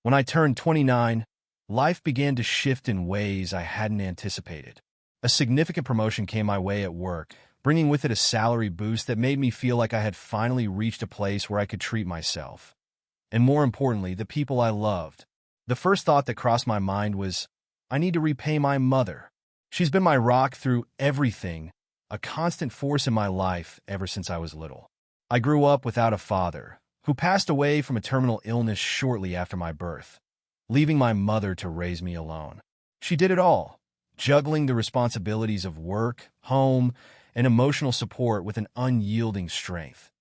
When I turned 29, life began to shift in ways I hadn't anticipated. A significant promotion came my way at work, bringing with it a salary boost that made me feel like I had finally reached a place where I could treat myself. And more importantly, the people I loved. The first thought that crossed my mind was, I need to repay my mother. She's been my rock through everything, a constant force in my life ever since I was little. I grew up without a father, who passed away from a terminal illness shortly after my birth, leaving my mother to raise me alone. She did it all, juggling the responsibilities of work, home, and emotional support with an unyielding strength,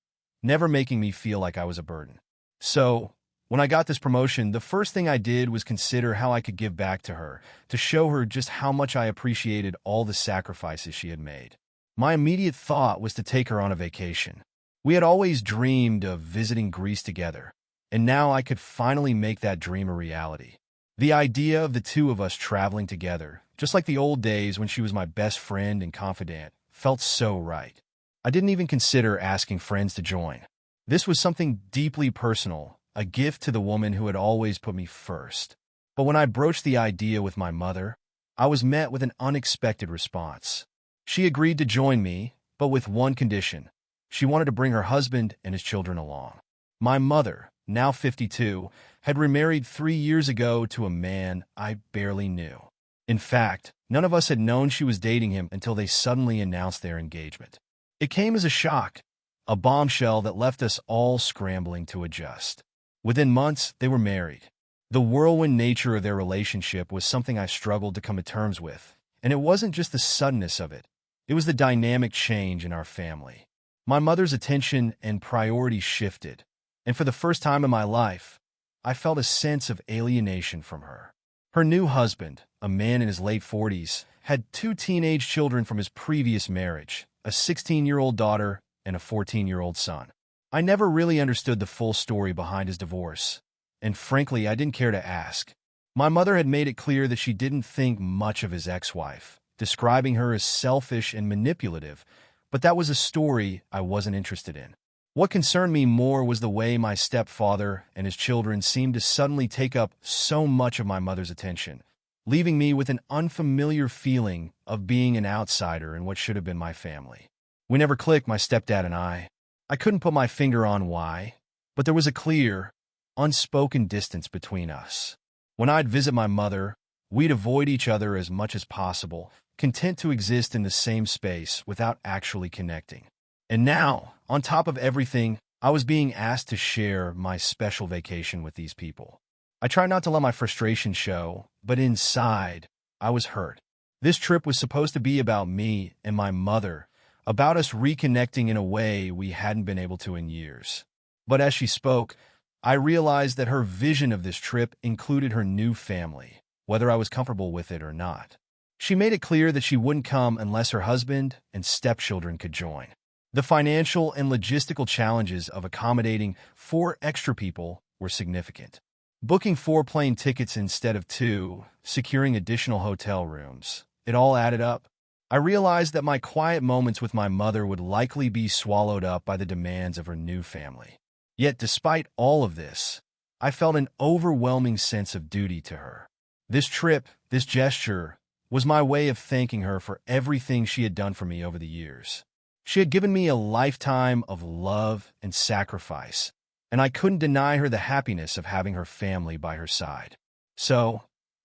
never making me feel like I was a burden. So, when I got this promotion, the first thing I did was consider how I could give back to her, to show her just how much I appreciated all the sacrifices she had made. My immediate thought was to take her on a vacation. We had always dreamed of visiting Greece together, and now I could finally make that dream a reality. The idea of the two of us traveling together, just like the old days when she was my best friend and confidant, felt so right. I didn't even consider asking friends to join. This was something deeply personal, a gift to the woman who had always put me first. But when I broached the idea with my mother, I was met with an unexpected response. She agreed to join me, but with one condition. She wanted to bring her husband and his children along. My mother, now 52, had remarried 3 years ago to a man I barely knew. In fact, none of us had known she was dating him until they suddenly announced their engagement. It came as a shock, a bombshell that left us all scrambling to adjust. Within months, they were married. The whirlwind nature of their relationship was something I struggled to come to terms with, and it wasn't just the suddenness of it. It was the dynamic change in our family. My mother's attention and priorities shifted, and for the first time in my life, I felt a sense of alienation from her. Her new husband, a man in his late 40s, had 2 teenage children from his previous marriage, a 16-year-old daughter and a 14-year-old son. I never really understood the full story behind his divorce, and frankly, I didn't care to ask. My mother had made it clear that she didn't think much of his ex-wife, describing her as selfish and manipulative, but that was a story I wasn't interested in. What concerned me more was the way my stepfather and his children seemed to suddenly take up so much of my mother's attention, leaving me with an unfamiliar feeling of being an outsider in what should have been my family. We never clicked, my stepdad and I. I couldn't put my finger on why, but there was a clear, unspoken distance between us. When I'd visit my mother, we'd avoid each other as much as possible, content to exist in the same space without actually connecting. And now, on top of everything, I was being asked to share my special vacation with these people. I tried not to let my frustration show, but inside, I was hurt. This trip was supposed to be about me and my mother, about us reconnecting in a way we hadn't been able to in years. But as she spoke, I realized that her vision of this trip included her new family, whether I was comfortable with it or not. She made it clear that she wouldn't come unless her husband and stepchildren could join. The financial and logistical challenges of accommodating 4 extra people were significant. Booking 4 plane tickets instead of 2, securing additional hotel rooms, it all added up. I realized that my quiet moments with my mother would likely be swallowed up by the demands of her new family. Yet despite all of this, I felt an overwhelming sense of duty to her. This trip, this gesture, was my way of thanking her for everything she had done for me over the years. She had given me a lifetime of love and sacrifice, and I couldn't deny her the happiness of having her family by her side. So,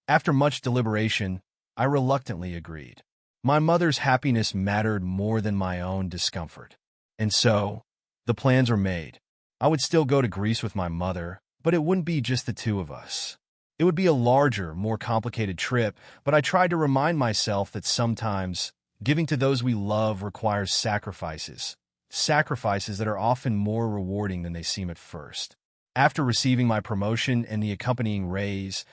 after much deliberation, I reluctantly agreed. My mother's happiness mattered more than my own discomfort. And so, the plans were made. I would still go to Greece with my mother, but it wouldn't be just the 2 of us. It would be a larger, more complicated trip, but I tried to remind myself that sometimes giving to those we love requires sacrifices that are often more rewarding than they seem at first. After receiving my promotion and the accompanying raise,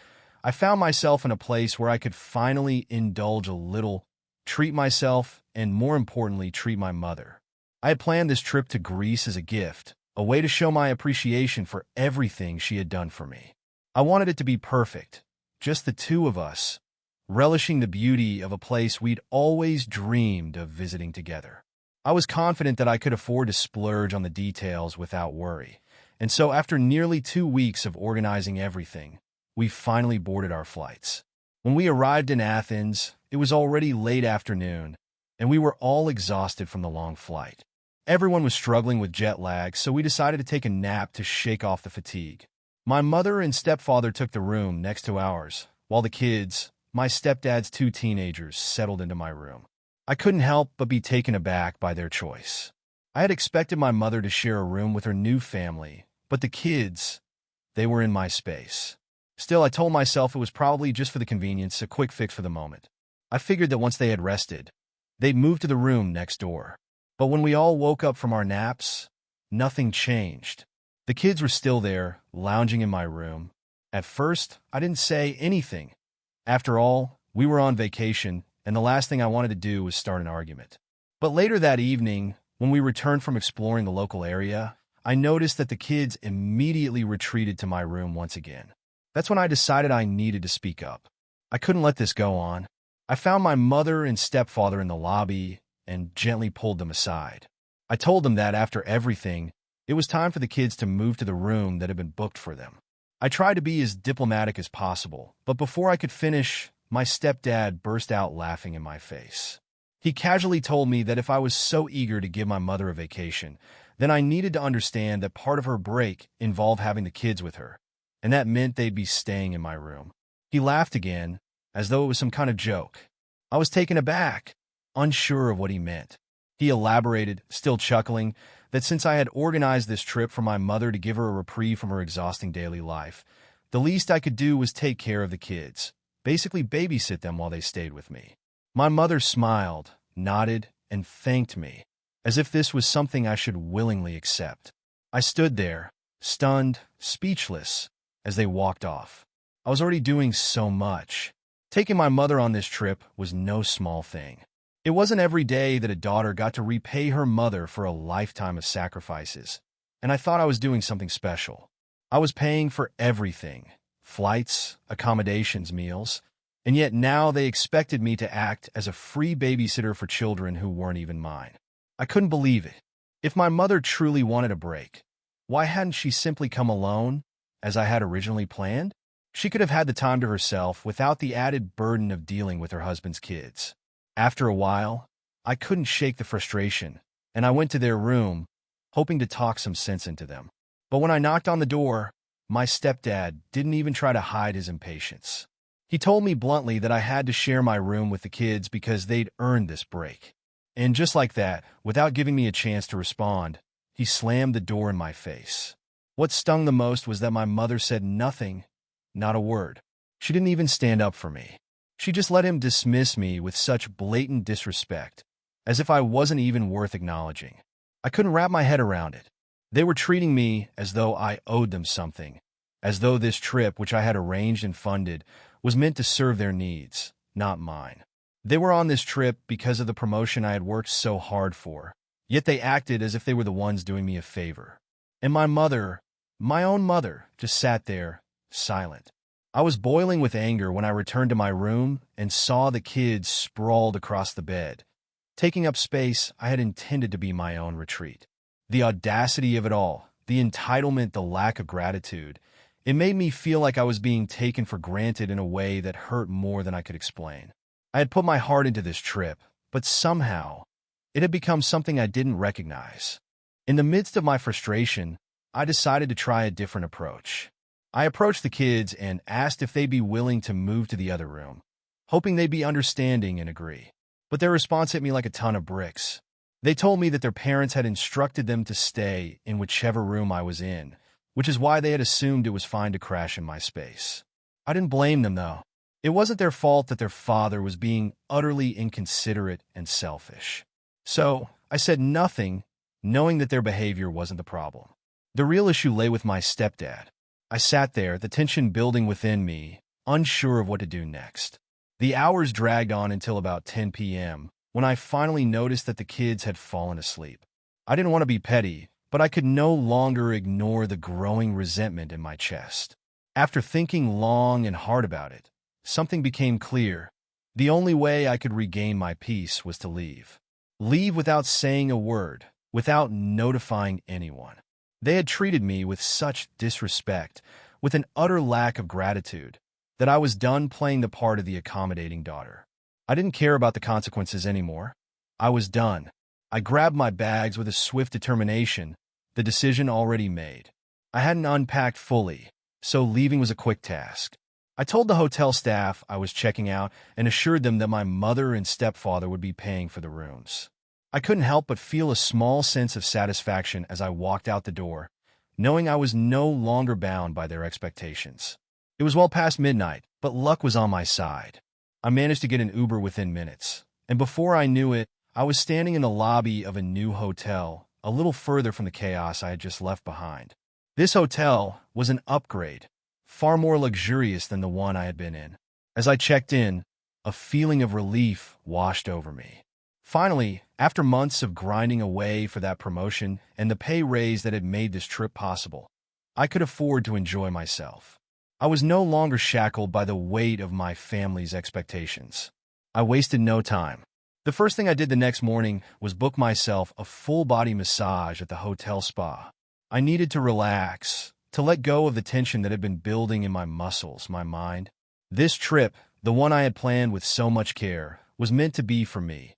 I found myself in a place where I could finally indulge a little, treat myself, and more importantly, treat my mother. I had planned this trip to Greece as a gift, a way to show my appreciation for everything she had done for me. I wanted it to be perfect, just the 2 of us, relishing the beauty of a place we'd always dreamed of visiting together. I was confident that I could afford to splurge on the details without worry, and so after nearly 2 weeks of organizing everything, we finally boarded our flights. When we arrived in Athens, it was already late afternoon, and we were all exhausted from the long flight. Everyone was struggling with jet lag, so we decided to take a nap to shake off the fatigue. My mother and stepfather took the room next to ours, while the kids, my stepdad's 2 teenagers, settled into my room. I couldn't help but be taken aback by their choice. I had expected my mother to share a room with her new family, but the kids, they were in my space. Still, I told myself it was probably just for the convenience, a quick fix for the moment. I figured that once they had rested, they'd move to the room next door. But when we all woke up from our naps, nothing changed. The kids were still there, lounging in my room. At first, I didn't say anything. After all, we were on vacation, and the last thing I wanted to do was start an argument. But later that evening, when we returned from exploring the local area, I noticed that the kids immediately retreated to my room once again. That's when I decided I needed to speak up. I couldn't let this go on. I found my mother and stepfather in the lobby and gently pulled them aside. I told them that after everything, it was time for the kids to move to the room that had been booked for them. I tried to be as diplomatic as possible, but before I could finish, my stepdad burst out laughing in my face. He casually told me that if I was so eager to give my mother a vacation, then I needed to understand that part of her break involved having the kids with her, and that meant they'd be staying in my room. He laughed again, as though it was some kind of joke. I was taken aback, unsure of what he meant. He elaborated, still chuckling, that since I had organized this trip for my mother to give her a reprieve from her exhausting daily life, the least I could do was take care of the kids, basically babysit them while they stayed with me. My mother smiled, nodded, and thanked me, as if this was something I should willingly accept. I stood there, stunned, speechless, as they walked off. I was already doing so much. Taking my mother on this trip was no small thing. It wasn't every day that a daughter got to repay her mother for a lifetime of sacrifices, and I thought I was doing something special. I was paying for everything: flights, accommodations, meals, and yet now they expected me to act as a free babysitter for children who weren't even mine. I couldn't believe it. If my mother truly wanted a break, why hadn't she simply come alone, as I had originally planned? She could have had the time to herself without the added burden of dealing with her husband's kids. After a while, I couldn't shake the frustration, and I went to their room, hoping to talk some sense into them. But when I knocked on the door, my stepdad didn't even try to hide his impatience. He told me bluntly that I had to share my room with the kids because they'd earned this break. And just like that, without giving me a chance to respond, he slammed the door in my face. What stung the most was that my mother said nothing, not a word. She didn't even stand up for me. She just let him dismiss me with such blatant disrespect, as if I wasn't even worth acknowledging. I couldn't wrap my head around it. They were treating me as though I owed them something, as though this trip, which I had arranged and funded, was meant to serve their needs, not mine. They were on this trip because of the promotion I had worked so hard for, yet they acted as if they were the ones doing me a favor. And my mother, my own mother, just sat there, silent. I was boiling with anger when I returned to my room and saw the kids sprawled across the bed, taking up space I had intended to be my own retreat. The audacity of it all, the entitlement, the lack of gratitude, it made me feel like I was being taken for granted in a way that hurt more than I could explain. I had put my heart into this trip, but somehow, it had become something I didn't recognize. In the midst of my frustration, I decided to try a different approach. I approached the kids and asked if they'd be willing to move to the other room, hoping they'd be understanding and agree. But their response hit me like a ton of bricks. They told me that their parents had instructed them to stay in whichever room I was in, which is why they had assumed it was fine to crash in my space. I didn't blame them, though. It wasn't their fault that their father was being utterly inconsiderate and selfish. So I said nothing, knowing that their behavior wasn't the problem. The real issue lay with my stepdad. I sat there, the tension building within me, unsure of what to do next. The hours dragged on until about 10 p.m., when I finally noticed that the kids had fallen asleep. I didn't want to be petty, but I could no longer ignore the growing resentment in my chest. After thinking long and hard about it, something became clear. The only way I could regain my peace was to leave. Leave without saying a word, without notifying anyone. They had treated me with such disrespect, with an utter lack of gratitude, that I was done playing the part of the accommodating daughter. I didn't care about the consequences anymore. I was done. I grabbed my bags with a swift determination, the decision already made. I hadn't unpacked fully, so leaving was a quick task. I told the hotel staff I was checking out and assured them that my mother and stepfather would be paying for the rooms. I couldn't help but feel a small sense of satisfaction as I walked out the door, knowing I was no longer bound by their expectations. It was well past midnight, but luck was on my side. I managed to get an Uber within minutes, and before I knew it, I was standing in the lobby of a new hotel, a little further from the chaos I had just left behind. This hotel was an upgrade, far more luxurious than the one I had been in. As I checked in, a feeling of relief washed over me. Finally, after months of grinding away for that promotion and the pay raise that had made this trip possible, I could afford to enjoy myself. I was no longer shackled by the weight of my family's expectations. I wasted no time. The first thing I did the next morning was book myself a full-body massage at the hotel spa. I needed to relax, to let go of the tension that had been building in my muscles, my mind. This trip, the one I had planned with so much care, was meant to be for me,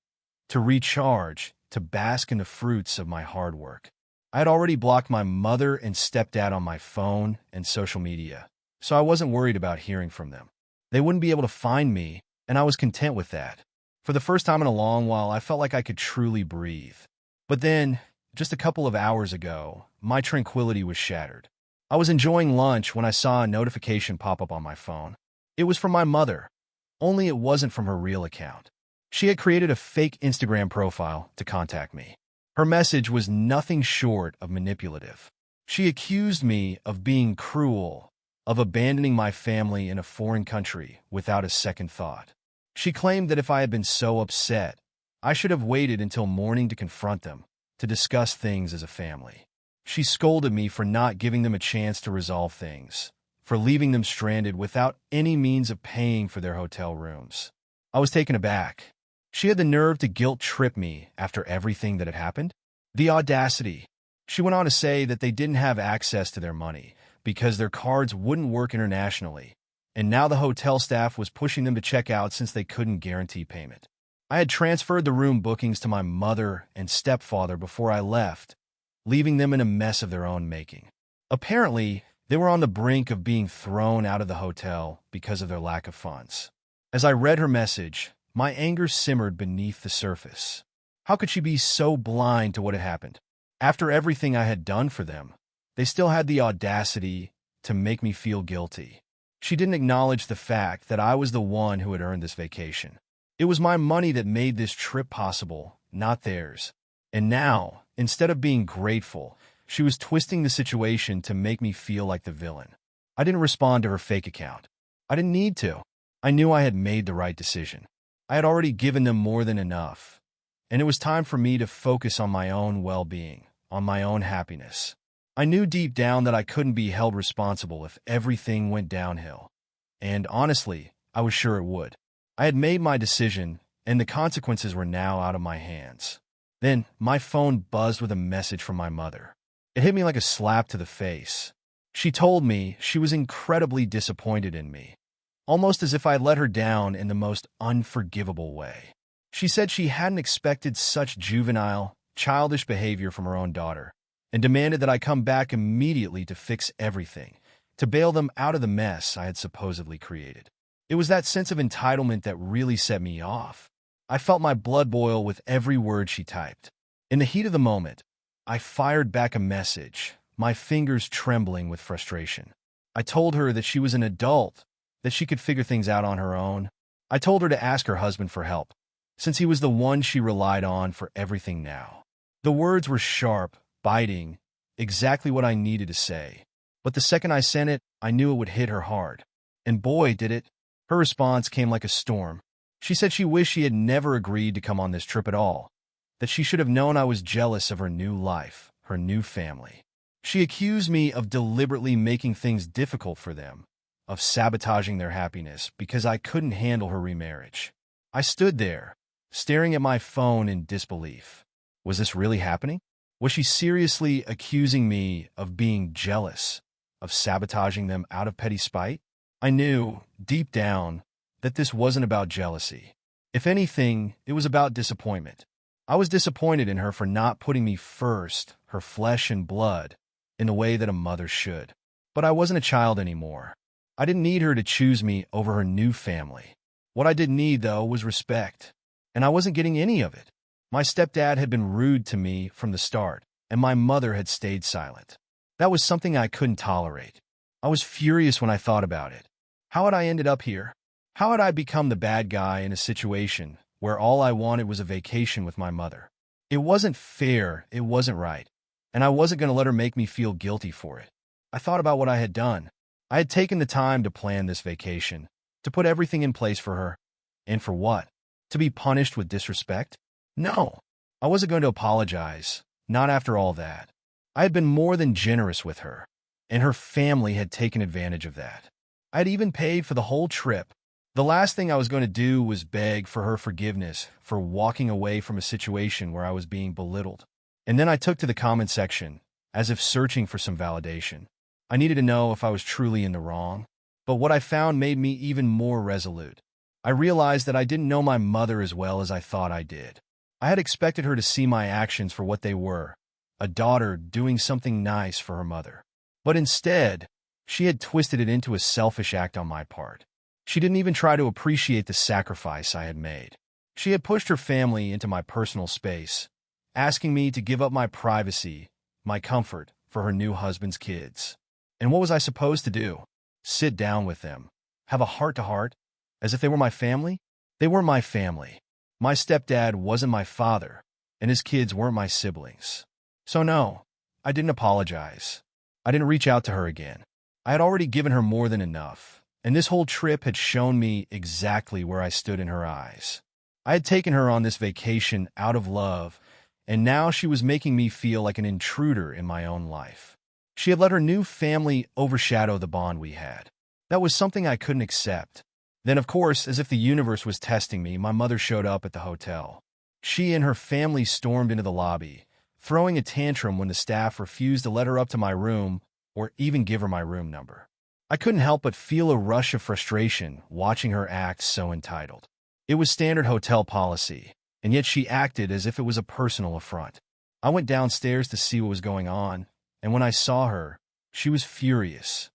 to recharge, to bask in the fruits of my hard work. I had already blocked my mother and stepdad on my phone and social media, so I wasn't worried about hearing from them. They wouldn't be able to find me, and I was content with that. For the first time in a long while, I felt like I could truly breathe. But then, just a couple of hours ago, my tranquility was shattered. I was enjoying lunch when I saw a notification pop up on my phone. It was from my mother, only it wasn't from her real account. She had created a fake Instagram profile to contact me. Her message was nothing short of manipulative. She accused me of being cruel, of abandoning my family in a foreign country without a second thought. She claimed that if I had been so upset, I should have waited until morning to confront them, to discuss things as a family. She scolded me for not giving them a chance to resolve things, for leaving them stranded without any means of paying for their hotel rooms. I was taken aback. She had the nerve to guilt-trip me after everything that had happened? The audacity. She went on to say that they didn't have access to their money because their cards wouldn't work internationally, and now the hotel staff was pushing them to check out since they couldn't guarantee payment. I had transferred the room bookings to my mother and stepfather before I left, leaving them in a mess of their own making. Apparently, they were on the brink of being thrown out of the hotel because of their lack of funds. As I read her message, my anger simmered beneath the surface. How could she be so blind to what had happened? After everything I had done for them, they still had the audacity to make me feel guilty. She didn't acknowledge the fact that I was the one who had earned this vacation. It was my money that made this trip possible, not theirs. And now, instead of being grateful, she was twisting the situation to make me feel like the villain. I didn't respond to her fake account. I didn't need to. I knew I had made the right decision. I had already given them more than enough, and it was time for me to focus on my own well-being, on my own happiness. I knew deep down that I couldn't be held responsible if everything went downhill, and honestly, I was sure it would. I had made my decision, and the consequences were now out of my hands. Then, my phone buzzed with a message from my mother. It hit me like a slap to the face. She told me she was incredibly disappointed in me, almost as if I had let her down in the most unforgivable way. She said she hadn't expected such juvenile, childish behavior from her own daughter, and demanded that I come back immediately to fix everything, to bail them out of the mess I had supposedly created. It was that sense of entitlement that really set me off. I felt my blood boil with every word she typed. In the heat of the moment, I fired back a message, my fingers trembling with frustration. I told her that she was an adult, that she could figure things out on her own. I told her to ask her husband for help, since he was the one she relied on for everything now. The words were sharp, biting, exactly what I needed to say. But the second I sent it, I knew it would hit her hard. And boy, did it. Her response came like a storm. She said she wished she had never agreed to come on this trip at all, that she should have known I was jealous of her new life, her new family. She accused me of deliberately making things difficult for them, of sabotaging their happiness because I couldn't handle her remarriage. I stood there, staring at my phone in disbelief. Was this really happening? Was she seriously accusing me of being jealous, of sabotaging them out of petty spite? I knew, deep down, that this wasn't about jealousy. If anything, it was about disappointment. I was disappointed in her for not putting me first, her flesh and blood, in the way that a mother should. But I wasn't a child anymore. I didn't need her to choose me over her new family. What I did need, though, was respect. And I wasn't getting any of it. My stepdad had been rude to me from the start, and my mother had stayed silent. That was something I couldn't tolerate. I was furious when I thought about it. How had I ended up here? How had I become the bad guy in a situation where all I wanted was a vacation with my mother? It wasn't fair, it wasn't right, and I wasn't going to let her make me feel guilty for it. I thought about what I had done. I had taken the time to plan this vacation, to put everything in place for her. And for what? To be punished with disrespect? No, I wasn't going to apologize, not after all that. I had been more than generous with her, and her family had taken advantage of that. I had even paid for the whole trip. The last thing I was going to do was beg for her forgiveness for walking away from a situation where I was being belittled. And then I took to the comment section, as if searching for some validation. I needed to know if I was truly in the wrong. But what I found made me even more resolute. I realized that I didn't know my mother as well as I thought I did. I had expected her to see my actions for what they were, a daughter doing something nice for her mother. But instead, she had twisted it into a selfish act on my part. She didn't even try to appreciate the sacrifice I had made. She had pushed her family into my personal space, asking me to give up my privacy, my comfort, for her new husband's kids. And what was I supposed to do? Sit down with them, have a heart-to-heart, as if they were my family? They weren't my family. My stepdad wasn't my father, and his kids weren't my siblings. So no, I didn't apologize. I didn't reach out to her again. I had already given her more than enough, and this whole trip had shown me exactly where I stood in her eyes. I had taken her on this vacation out of love, and now she was making me feel like an intruder in my own life. She had let her new family overshadow the bond we had. That was something I couldn't accept. Then, of course, as if the universe was testing me, my mother showed up at the hotel. She and her family stormed into the lobby, throwing a tantrum when the staff refused to let her up to my room or even give her my room number. I couldn't help but feel a rush of frustration watching her act so entitled. It was standard hotel policy, and yet she acted as if it was a personal affront. I went downstairs to see what was going on, and when I saw her, she was furious.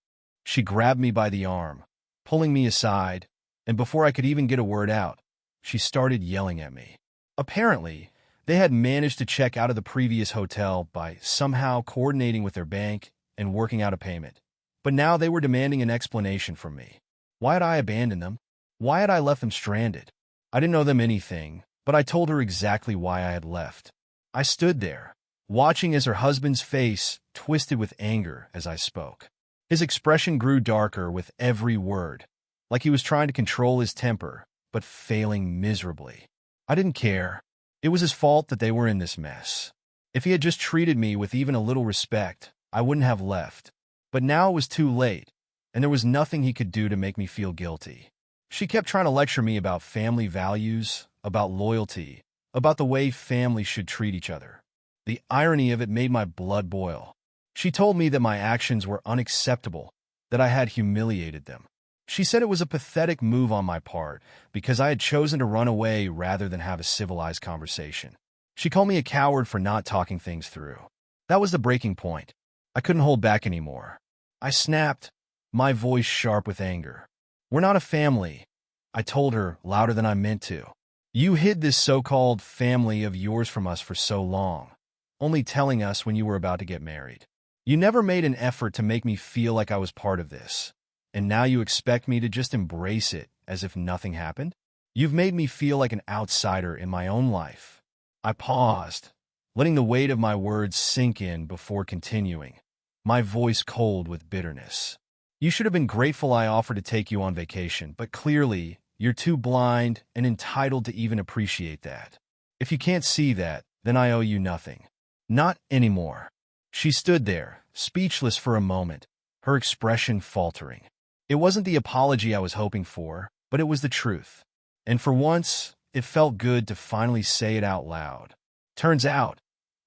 She grabbed me by the arm, pulling me aside, and before I could even get a word out, she started yelling at me. Apparently, they had managed to check out of the previous hotel by somehow coordinating with their bank and working out a payment. But now they were demanding an explanation from me. Why had I abandoned them? Why had I left them stranded? I didn't owe them anything, but I told her exactly why I had left. I stood there, watching as her husband's face twisted with anger as I spoke. His expression grew darker with every word, like he was trying to control his temper, but failing miserably. I didn't care. It was his fault that they were in this mess. If he had just treated me with even a little respect, I wouldn't have left. But now it was too late, and there was nothing he could do to make me feel guilty. She kept trying to lecture me about family values, about loyalty, about the way families should treat each other. The irony of it made my blood boil. She told me that my actions were unacceptable, that I had humiliated them. She said it was a pathetic move on my part because I had chosen to run away rather than have a civilized conversation. She called me a coward for not talking things through. That was the breaking point. I couldn't hold back anymore. I snapped, my voice sharp with anger. "We're not a family," I told her louder than I meant to. "You hid this so-called family of yours from us for so long, only telling us when you were about to get married. You never made an effort to make me feel like I was part of this, and now you expect me to just embrace it as if nothing happened? You've made me feel like an outsider in my own life." I paused, letting the weight of my words sink in before continuing, my voice cold with bitterness. "You should have been grateful I offered to take you on vacation, but clearly, you're too blind and entitled to even appreciate that. If you can't see that, then I owe you nothing. Not anymore." She stood there, speechless for a moment, her expression faltering. It wasn't the apology I was hoping for, but it was the truth. And for once, it felt good to finally say it out loud. Turns out,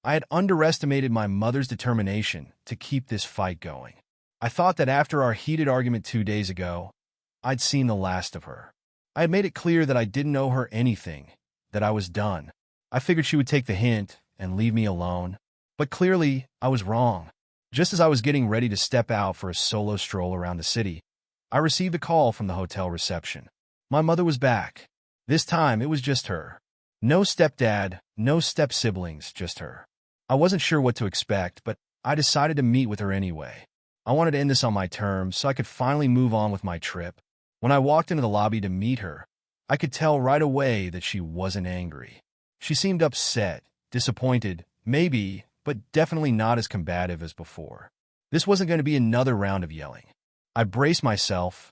I had underestimated my mother's determination to keep this fight going. I thought that after our heated argument 2 days ago, I'd seen the last of her. I had made it clear that I didn't owe her anything, that I was done. I figured she would take the hint and leave me alone. But clearly, I was wrong. Just as I was getting ready to step out for a solo stroll around the city, I received a call from the hotel reception. My mother was back. This time, it was just her. No stepdad, no step-siblings, just her. I wasn't sure what to expect, but I decided to meet with her anyway. I wanted to end this on my terms so I could finally move on with my trip. When I walked into the lobby to meet her, I could tell right away that she wasn't angry. She seemed upset, disappointed, maybe, but definitely not as combative as before. This wasn't going to be another round of yelling. I braced myself,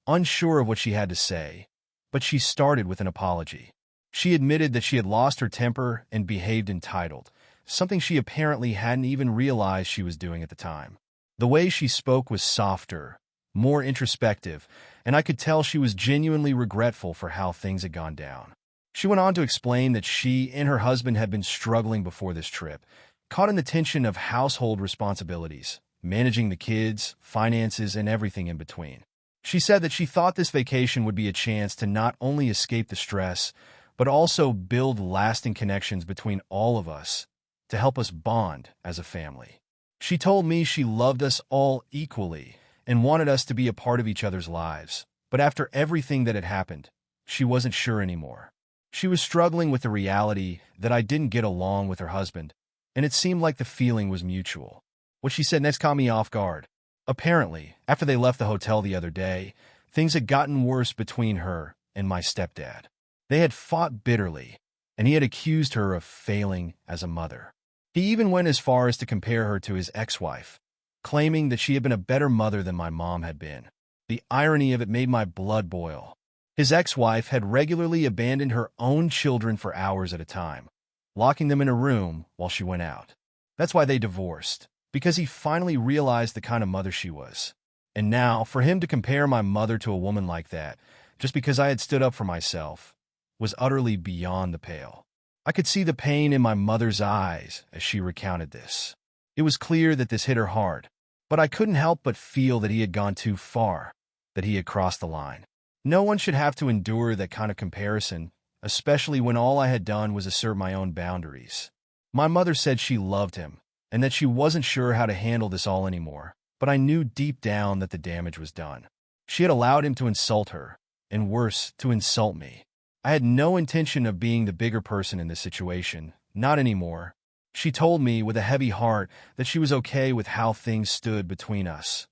unsure of what she had to say, but she started with an apology. She admitted that she had lost her temper and behaved entitled, something she apparently hadn't even realized she was doing at the time. The way she spoke was softer, more introspective, and I could tell she was genuinely regretful for how things had gone down. She went on to explain that she and her husband had been struggling before this trip, caught in the tension of household responsibilities, managing the kids, finances, and everything in between. She said that she thought this vacation would be a chance to not only escape the stress, but also build lasting connections between all of us to help us bond as a family. She told me she loved us all equally and wanted us to be a part of each other's lives, but after everything that had happened, she wasn't sure anymore. She was struggling with the reality that I didn't get along with her husband, and it seemed like the feeling was mutual. What she said next caught me off guard. Apparently, after they left the hotel the other day, things had gotten worse between her and my stepdad. They had fought bitterly, and he had accused her of failing as a mother. He even went as far as to compare her to his ex-wife, claiming that she had been a better mother than my mom had been. The irony of it made my blood boil. His ex-wife had regularly abandoned her own children for hours at a time, locking them in a room while she went out. That's why they divorced, because he finally realized the kind of mother she was. And now, for him to compare my mother to a woman like that, just because I had stood up for myself, was utterly beyond the pale. I could see the pain in my mother's eyes as she recounted this. It was clear that this hit her hard, but I couldn't help but feel that he had gone too far, that he had crossed the line. No one should have to endure that kind of comparison, especially when all I had done was assert my own boundaries. My mother said she loved him, and that she wasn't sure how to handle this all anymore, but I knew deep down that the damage was done. She had allowed him to insult her, and worse, to insult me. I had no intention of being the bigger person in this situation, not anymore. She told me with a heavy heart that she was okay with how things stood between us.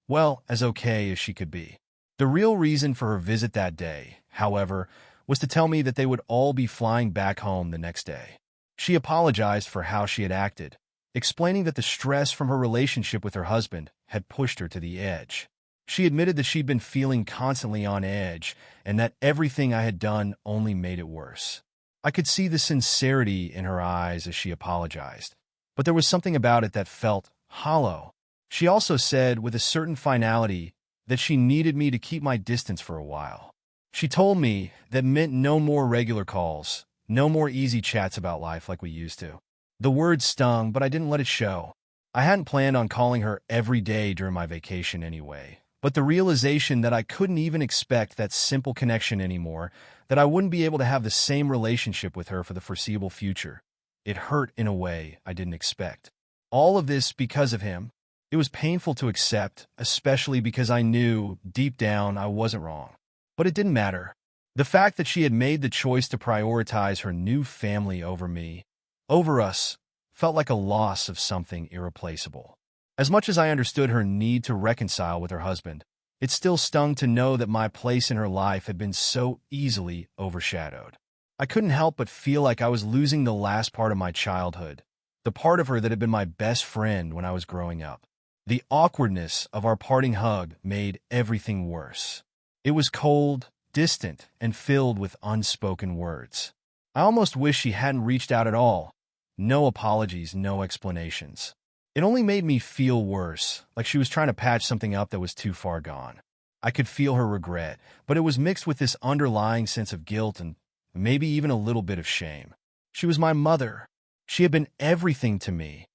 Well, as okay as she could be. The real reason for her visit that day, however, was to tell me that they would all be flying back home the next day. She apologized for how she had acted, explaining that the stress from her relationship with her husband had pushed her to the edge. She admitted that she'd been feeling constantly on edge and that everything I had done only made it worse. I could see the sincerity in her eyes as she apologized, but there was something about it that felt hollow. She also said with a certain finality that she needed me to keep my distance for a while. She told me that meant no more regular calls, no more easy chats about life like we used to. The words stung, but I didn't let it show. I hadn't planned on calling her every day during my vacation anyway. But the realization that I couldn't even expect that simple connection anymore, that I wouldn't be able to have the same relationship with her for the foreseeable future, it hurt in a way I didn't expect. All of this because of him. It was painful to accept, especially because I knew, deep down, I wasn't wrong. But it didn't matter. The fact that she had made the choice to prioritize her new family over me, over us, felt like a loss of something irreplaceable. As much as I understood her need to reconcile with her husband, it still stung to know that my place in her life had been so easily overshadowed. I couldn't help but feel like I was losing the last part of my childhood, the part of her that had been my best friend when I was growing up. The awkwardness of our parting hug made everything worse. It was cold, distant, and filled with unspoken words. I almost wish she hadn't reached out at all. No apologies, no explanations. It only made me feel worse, like she was trying to patch something up that was too far gone. I could feel her regret, but it was mixed with this underlying sense of guilt and maybe even a little bit of shame. She was my mother. She had been everything to me,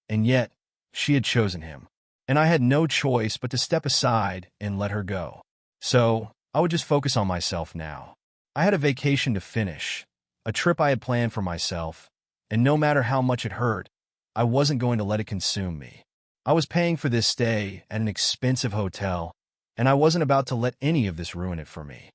and yet she had chosen him. and I had no choice but to step aside and let her go. So, I would just focus on myself now. I had a vacation to finish, a trip I had planned for myself, and no matter how much it hurt, I wasn't going to let it consume me. I was paying for this stay at an expensive hotel, and I wasn't about to let any of this ruin it for me.